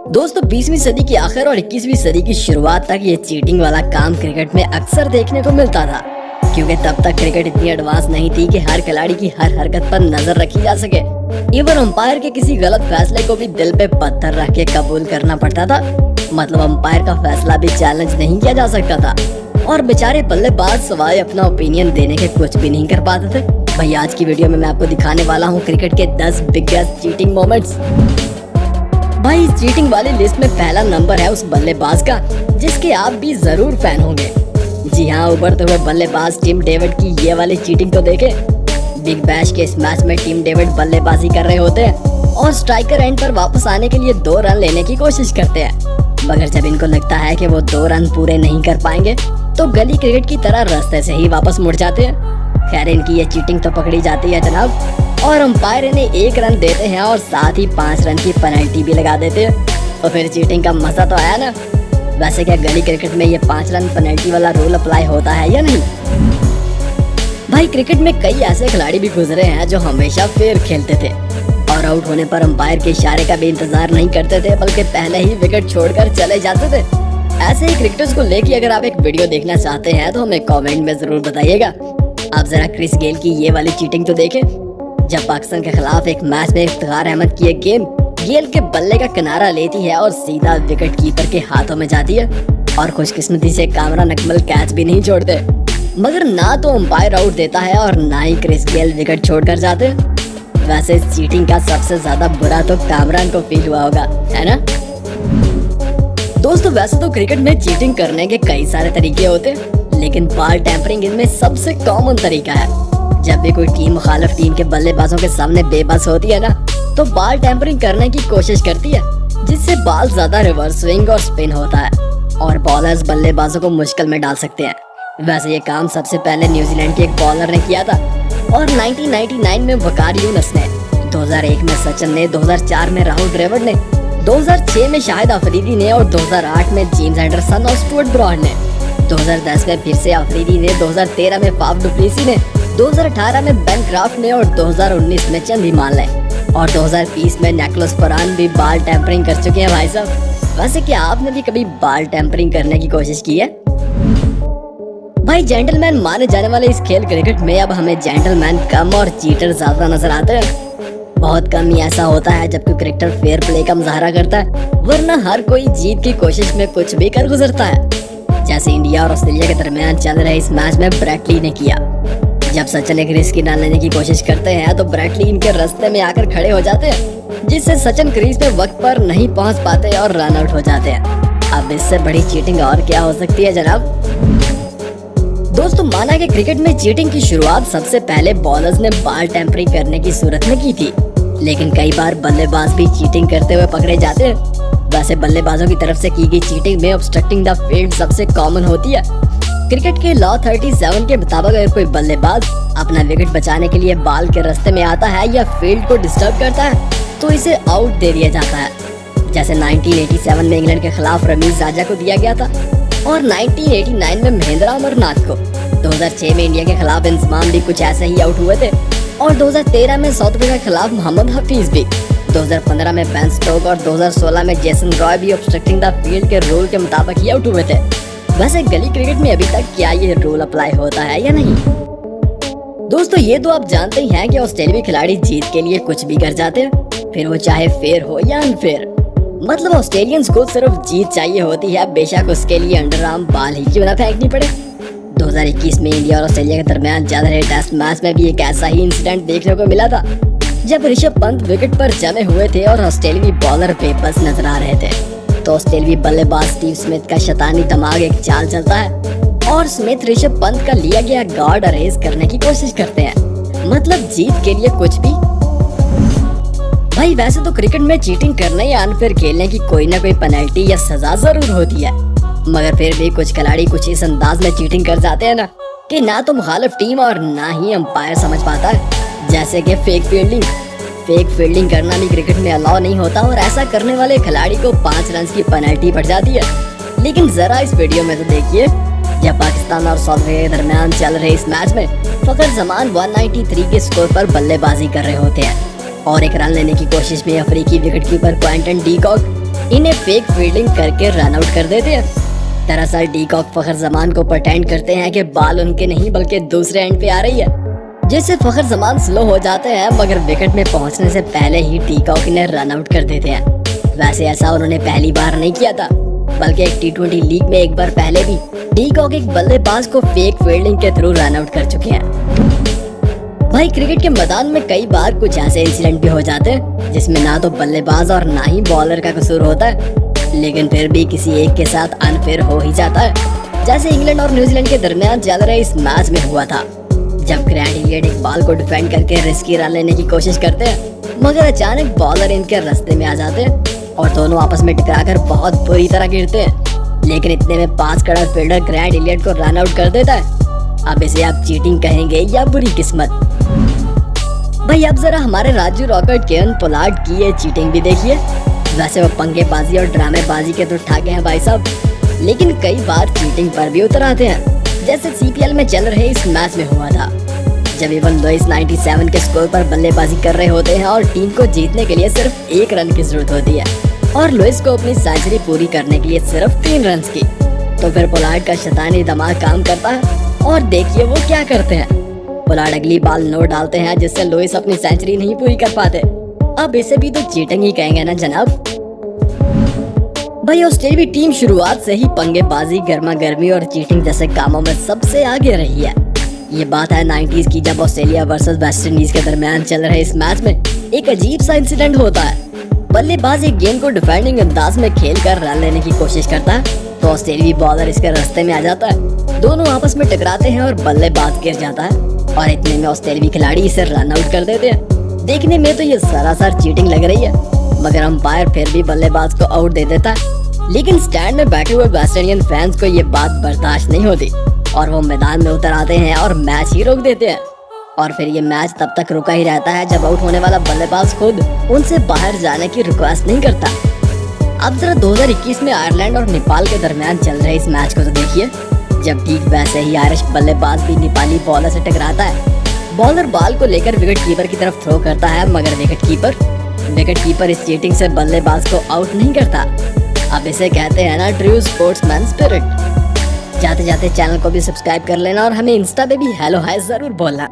दोस्तों 20वीं सदी के आखिर और 21वीं सदी की शुरुआत तक ये चीटिंग वाला काम क्रिकेट में अक्सर देखने को मिलता था, क्योंकि तब तक क्रिकेट इतनी एडवांस नहीं थी कि हर खिलाड़ी की हर हरकत पर नजर रखी जा सके। इवन अंपायर के किसी गलत फैसले को भी दिल पे पत्थर रख के कबूल करना पड़ता था। मतलब अंपायर का फैसला भी चैलेंज नहीं किया जा सकता था और बेचारे बल्लेबाज सवाए अपना ओपिनियन देने के कुछ भी नहीं कर पाते थे। भाई आज की वीडियो में मैं आपको दिखाने वाला हूँ क्रिकेट के 10 बिगेस्ट चीटिंग मोमेंट्स। भाई इस चीटिंग वाली लिस्ट में पहला नंबर है उस बल्लेबाज का जिसके आप भी जरूर फैन होंगे। जी हाँ, उभरते हुए बल्लेबाज टिम डेविड की ये वाली चीटिंग तो देखे। बिग बैश के इस मैच में टिम डेविड बल्लेबाजी कर रहे होते हैं और स्ट्राइकर एंड पर वापस आने के लिए 2 रन लेने की कोशिश करते हैं, मगर जब इनको लगता है कि वो 2 रन पूरे नहीं कर पाएंगे तो गली क्रिकेट की तरह रास्ते से ही वापस मुड़ जाते हैं। खैर इनकी ये चीटिंग तो पकड़ी जाती है जनाब और अंपायर इन्हें 1 रन देते हैं और साथ ही 5 रन की पेनल्टी भी लगा देते हैं। तो फिर चीटिंग का मजा तो आया ना। वैसे क्या गली क्रिकेट में ये 5 रन पेनल्टी वाला रूल अप्लाई होता है या नहीं? भाई क्रिकेट में कई ऐसे खिलाड़ी भी गुजरे हैं जो हमेशा फेयर खेलते थे और आउट होने पर अंपायर के इशारे का भी इंतजार नहीं करते थे, बल्कि पहले ही विकेट छोड़कर चले जाते थे। ऐसे ही क्रिकेटर्स को लेके अगर आप एक वीडियो देखना चाहते हैं तो हमें कमेंट में जरूर बताइएगा। आप जरा क्रिस गेल की ये वाली चीटिंग तो देखें। जब पाकिस्तान के खिलाफ एक मैच में इफ्तिखार अहमद की एक गेंद गेल के बल्ले का किनारा लेती है और सीधा विकेट कीपर के हाथों में जाती है और खुशकिस्मती से कामरान अकमल कैच भी नहीं छोड़ते, मगर ना तो अंपायर आउट देता है और ना ही क्रिस गेल विकेट छोड़कर जाते। वैसे इस चीटिंग का सबसे ज्यादा बुरा तो कामरान को फील हुआ होगा, है ना? दोस्तों वैसे तो क्रिकेट में चीटिंग करने के कई सारे तरीके होते हैं, लेकिन बॉल टेम्परिंग इनमें सबसे कॉमन तरीका है। जब भी कोई टीम मुखालिफ टीम के बल्लेबाजों के सामने बेबस होती है ना, तो बॉल टेम्परिंग करने की कोशिश करती है, जिससे बॉल ज्यादा रिवर्स स्विंग और स्पिन होता है और बॉलर्स बल्लेबाजों को मुश्किल में डाल सकते हैं। वैसे ये काम सबसे पहले न्यूजीलैंड के एक बॉलर ने किया था और 1999 में वकार यूनुस ने, 2001 में सचिन ने, 2004 में राहुल द्रविड़ ने, 2006 में शाहिद अफरीदी ने और 2008 में जेम्स एंडरसन और स्टुअर्ट ब्रॉड ने, 2010 में फिर से अफरीदी ने, 2013 में फाफ डु प्लेसी ने, 2018 में बेन क्राफ्ट ने और 2019 में चंदीमाल ने और 2020 में निकोलस पुरान भी बॉल टेम्परिंग कर चुके हैं। भाई साहब वैसे क्या आपने भी कभी बॉल टेम्परिंग करने की कोशिश की है? भाई जेंटलमैन माने जाने वाले इस खेल क्रिकेट में अब हमें जेंटलमैन कम और चीटर ज्यादा नजर आते हैं। बहुत कम ही ऐसा होता है जब कोई क्रिकेटर फेयर प्ले का मुजाहरा करता है, वरना हर कोई जीत की कोशिश में कुछ भी कर गुजरता है। जैसे इंडिया और ऑस्ट्रेलिया के दरमियान चल रहे इस मैच में ब्रेट ली ने किया। जब सचिन एक रिस्क न लेने की कोशिश करते हैं तो ब्रेट ली इनके रास्ते में आकर खड़े हो जाते हैं, जिससे सचिन क्रीज पे वक्त पर नहीं पहुंच पाते और रन आउट हो जाते हैं। अब इससे बड़ी चीटिंग और क्या हो सकती है जनाब? दोस्तों माना कि क्रिकेट में चीटिंग की शुरुआत सबसे पहले बॉलर्स ने बॉल टेम्परिंग करने की सूरत में की थी, लेकिन कई बार बल्लेबाज भी चीटिंग करते हुए पकड़े जाते हैं। वैसे बल्लेबाजों की तरफ से की गई चीटिंग में ऑब्स्ट्रक्टिंग द फील्ड सबसे कॉमन होती है। क्रिकेट के लॉ 37 के मुताबिक अगर कोई बल्लेबाज अपना विकेट बचाने के लिए बॉल के रास्ते में आता है या फील्ड को डिस्टर्ब करता है तो इसे आउट दे दिया जाता है। जैसे 1987 में इंग्लैंड के खिलाफ रमीज राजा को दिया गया था और 1989 में महेंद्र अमरनाथ को। 2006 में इंडिया के खिलाफ इंजमाम भी कुछ ऐसे ही आउट हुए थे और 2013 में साउथ अफ्रीका के खिलाफ मोहम्मद हफीज भी, 2015 में बेन स्टोक और 2016 में जेसन रॉय भी ऑब्स्ट्रक्टिंग द फील्ड के रूल के मुताबिक ही आउट हुए थे। वैसे गली क्रिकेट में अभी तक क्या ये रूल अप्लाई होता है या नहीं? दोस्तों ये तो आप जानते ही हैं कि ऑस्ट्रेलियाई खिलाड़ी जीत के लिए कुछ भी कर जाते हैं, फिर वो चाहे फेयर हो या अनफेयर। मतलब ऑस्ट्रेलियंस को सिर्फ जीत चाहिए होती है, बेशक उसके लिए अंडर आर्म बॉल ही क्यों ना फेंकनी पड़े। 2021 में इंडिया और ऑस्ट्रेलिया के दरमियान चल रहे टेस्ट मैच में भी एक ऐसा ही इंसिडेंट देखने को मिला था, जब ऋषभ पंत विकेट पर जमे हुए थे और ऑस्ट्रेलियाई बॉलर बेबस नजर आ रहे थे। तो ऑस्ट्रेलियाई बल्लेबाज स्टीव स्मिथ का शैतानी दिमाग एक चाल चलता है और स्मिथ ऋषभ पंत का लिया गया गार्ड अरेज करने की कोशिश करते हैं, मतलब जीत के लिए कुछ भी। भाई वैसे तो क्रिकेट में चीटिंग करने या अनफेयर खेलने की कोई ना कोई पेनल्टी या सजा जरूर होती है, मगर फिर भी कुछ खिलाड़ी कुछ इस अंदाज में चीटिंग कर जाते हैं ना कि ना तो मुखालिफ टीम और ना ही अंपायर समझ पाता है। जैसे कि फेक फील्डिंग करना भी क्रिकेट में अलाउ नहीं होता और ऐसा करने वाले खिलाड़ी को 5 रन की पेनल्टी पड़ जाती है। लेकिन जरा इस वीडियो में तो देखिए, जब पाकिस्तान और साउथ अफ्रीका के दरमियान चल रहे इस मैच में फखर जमान 193 के स्कोर पर बल्लेबाजी कर रहे होते हैं और एक रन लेने की कोशिश में अफ्रीकी विकेटकीपर क्विंटन डी कॉक इन्हें फेक फील्डिंग करके रन आउट कर देते हैं। दरअसल डीकॉक फखर जमान को प्रटेंड करते हैं कि बॉल उनके नहीं बल्कि दूसरे एंड पे आ रही है, जिससे फखर जमान स्लो हो जाते हैं, मगर विकेट में पहुंचने से पहले ही डीकॉक इन्हें रन आउट कर देते हैं। वैसे ऐसा उन्होंने पहली बार नहीं किया था, बल्कि एक T20 लीग में एक बार पहले भी डीकॉक एक बल्लेबाज को फेक फील्डिंग के थ्रू रन आउट कर चुके हैं। भाई क्रिकेट के मैदान में कई बार कुछ ऐसे इंसिडेंट भी हो जाते हैं जिसमें ना तो बल्लेबाज और ना ही बॉलर का कसूर होता है, लेकिन फिर भी किसी एक के साथ अनफेयर हो ही जाता है। जैसे इंग्लैंड और न्यूजीलैंड के दरमियान चल रहे इस मैच में हुआ था, जब ग्रैंड इलियट एक बॉल को डिफेंड करके रिस्की रन लेने की कोशिश करते हैं, मगर अचानक बॉलर इनके रास्ते में आ जाते हैं और दोनों आपस में टकराकर बहुत बुरी तरह गिरते हैं। लेकिन इतने में 5 कड़र फील्डर ग्रैंड इलियट को रन आउट कर देता है। अब इसे आप चीटिंग कहेंगे या बुरी किस्मत? भाई अब जरा हमारे राजू रॉकेट केन पोलार्ड की ये चीटिंग भी देखिए। वैसे वो पंगेबाजी और ड्रामेबाजी के तो ठाके हैं भाई साहब, लेकिन कई बार चीटिंग पर भी उतर आते हैं। जैसे CPL में चल रहे इस मैच में हुआ था, जब इवन लुइस 97 के स्कोर पर बल्लेबाजी कर रहे होते हैं और टीम को जीतने के लिए सिर्फ 1 रन की जरूरत होती है और लुइस को अपनी सेंचुरी पूरी करने के लिए सिर्फ 3 रन की, तो फिर पोलार्ड का शैतानी दिमाग काम करता है और देखिए वो क्या करते हैं। पोलार्ड अगली बॉल नो डालते हैं, जिससे लुइस अपनी सेंचुरी नहीं पूरी कर पाते। अब इसे भी तो चीटिंग ही कहेंगे ना जनाब। भाई ऑस्ट्रेलियाई टीम शुरुआत से ही पंगेबाजी, गर्मा गर्मी और चीटिंग जैसे कामों में सबसे आगे रही है। ये बात है 90s की, जब ऑस्ट्रेलिया वर्सेस वेस्ट इंडीज के दरमियान चल रहे इस मैच में एक अजीब सा इंसिडेंट होता है। बल्लेबाज एक गेंद को डिफेंडिंग अंदाज में खेलकर रन लेने की कोशिश करता है, तो ऑस्ट्रेलियाई बॉलर इसके रास्ते में आ जाता है। दोनों आपस में टकराते हैं और बल्लेबाज गिर जाता है और इतने में ऑस्ट्रेलियाई खिलाड़ी इसे रन आउट कर देते हैं। देखने में तो ये सरासर चीटिंग लग रही है, मगर अंपायर फिर भी बल्लेबाज को आउट दे देता है। लेकिन स्टैंड में बैठे हुए वेस्ट इंडियन फैंस को ये बात बर्दाश्त नहीं होती और वो मैदान में उतर आते हैं और मैच ही रोक देते हैं। और फिर ये मैच तब तक रुका ही रहता है जब आउट होने वाला बल्लेबाज खुद उनसे बाहर जाने की रिक्वेस्ट नहीं करता। अब जरा 2021 में आयरलैंड और नेपाल के दरमियान चल रहे इस मैच को तो देखिए, जब ठीक वैसे ही आयरिश बल्लेबाज भी नेपाली बॉलर से टकराता है। बॉलर बॉल को लेकर विकेट कीपर की तरफ थ्रो करता है, मगर विकेट कीपर इस चीटिंग से बल्लेबाज को आउट नहीं करता। अब इसे कहते हैं ना ट्रू स्पोर्ट्समैन स्पिरिट। जाते जाते चैनल को भी सब्सक्राइब कर लेना और हमें इंस्टा पे भी हेलो हाय जरूर बोलना।